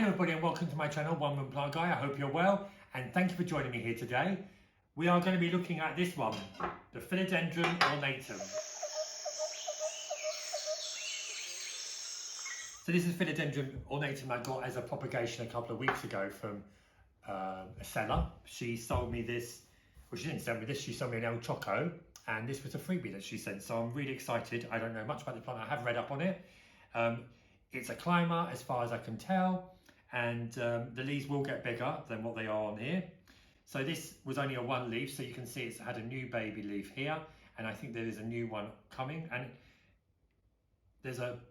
Hello everybody and welcome to my channel, One Room Plant Guy. I hope you're well and thank you for joining me here today. We are going to be looking at this one, the Philodendron Ornatum. So this is Philodendron Ornatum I got as a propagation a couple of weeks ago from a seller. She sold me this, well she didn't sell me this, she sold me an El Choco, and this was a freebie that she sent, so I'm really excited. I don't know much about the plant, I have read up on it. It's a climber as far as I can tell, and the leaves will get bigger than what they are on here. So this was only a one leaf, so you can see it's had a new baby leaf here, and I think there is a new one coming, and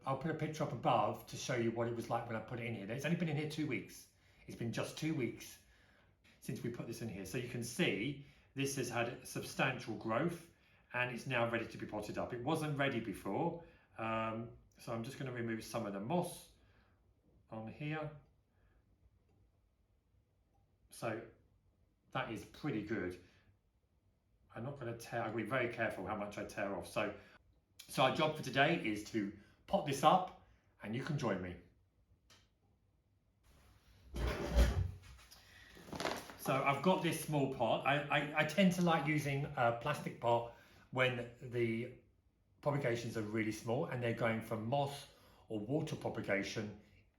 I'll put a picture up above to show you what it was like when I put it in here. It's only been in here 2 weeks. It's been just 2 weeks since we put this in here. So you can see this has had substantial growth and it's now ready to be potted up. It wasn't ready before. So I'm just going to remove some of the moss on here. So that is pretty good. I'm not going to tear, I'll be very careful how much I tear off. So our job for today is to pot this up and you can join me. So I've got this small pot. I tend to like using a plastic pot when the propagations are really small and they're going from moss or water propagation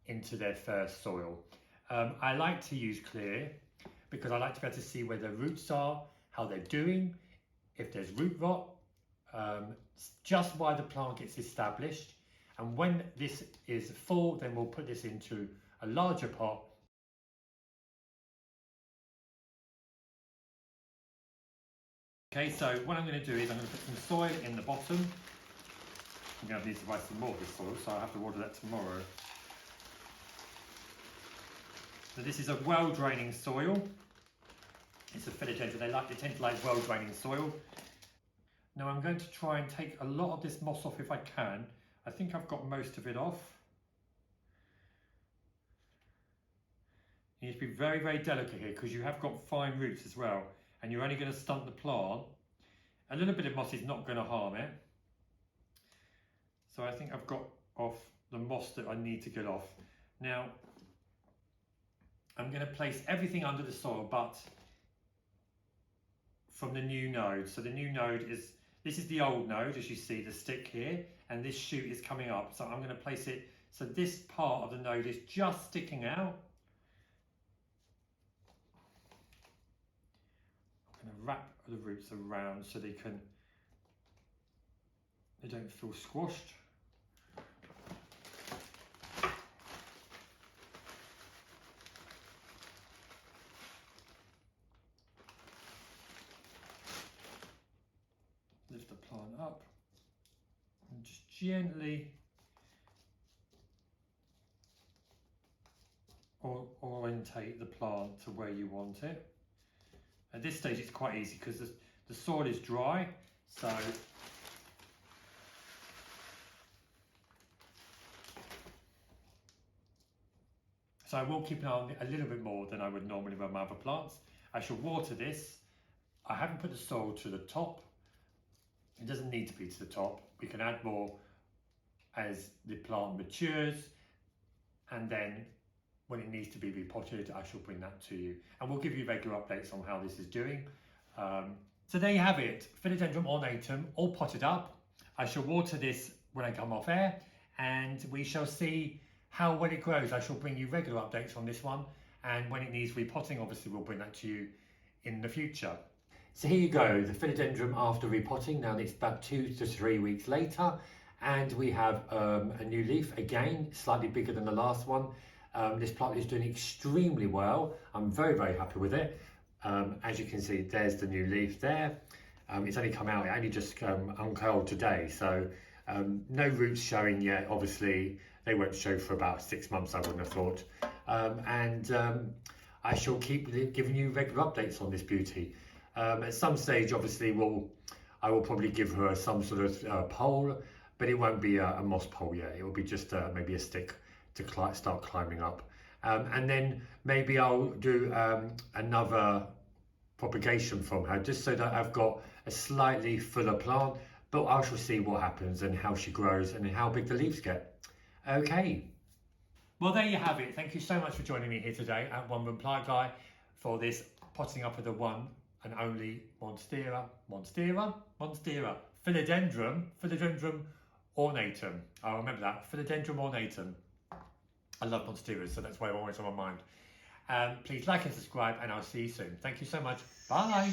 into their first soil. I like to use clear because I like to be able to see where the roots are, how they're doing, if there's root rot, just why the plant gets established. And when this is full, then we'll put this into a larger pot. Okay, so what I'm going to do is I'm going to put some soil in the bottom. I'm going to need to buy some more of this soil, so I'll have to order that tomorrow. So this is a well-draining soil. It's a philodendron. They tend to like well-draining soil. Now I'm going to try and take a lot of this moss off if I can. I think I've got most of it off. You need to be very, very delicate here because you have got fine roots as well, and you're only going to stunt the plant. A little bit of moss is not going to harm it. So I think I've got off the moss that I need to get off. Now, I'm going to place everything under the soil, but from the new node. So the new node is, this is the old node, as you see, the stick here, and this shoot is coming up. So I'm going to place it, so this part of the node is just sticking out. I'm going to wrap the roots around so they don't feel squashed. Lift the plant up and just gently orientate the plant to where you want it. At this stage it's quite easy because the soil is dry, so I will keep an eye on it a little bit more than I would normally with my other plants. I shall water this. I haven't put the soil to the top. It doesn't need to be to the top. We can add more as the plant matures, and then when it needs to be repotted, I shall bring that to you. And we'll give you regular updates on how this is doing. So there you have it, Philodendron Ornatum, all potted up. I shall water this when I come off air, and we shall see how well it grows. I shall bring you regular updates on this one, and when it needs repotting, obviously we'll bring that to you in the future. So here you go, the philodendron after repotting. Now it's about 2 to 3 weeks later, and we have a new leaf, again, slightly bigger than the last one. This plant is doing extremely well. I'm very, very happy with it. As you can see, there's the new leaf there. It's only come out, it only just uncurled today, so no roots showing yet. Obviously, they won't show for about 6 months, I wouldn't have thought. I shall keep giving you regular updates on this beauty. At some stage, obviously, I will probably give her some sort of pole, but it won't be a moss pole yet. It will be just maybe a stick to start climbing up. And then maybe I'll do another propagation from her, just so that I've got a slightly fuller plant, but I shall see what happens and how she grows and how big the leaves get. Okay. Well, there you have it. Thank you so much for joining me here today at One Room Plant Guy for this potting up of the one and only Philodendron Ornatum. I'll remember that, Philodendron Ornatum. I love monsteras, so that's why I'm always on my mind. Please like and subscribe, and I'll see you soon. Thank you so much. Bye.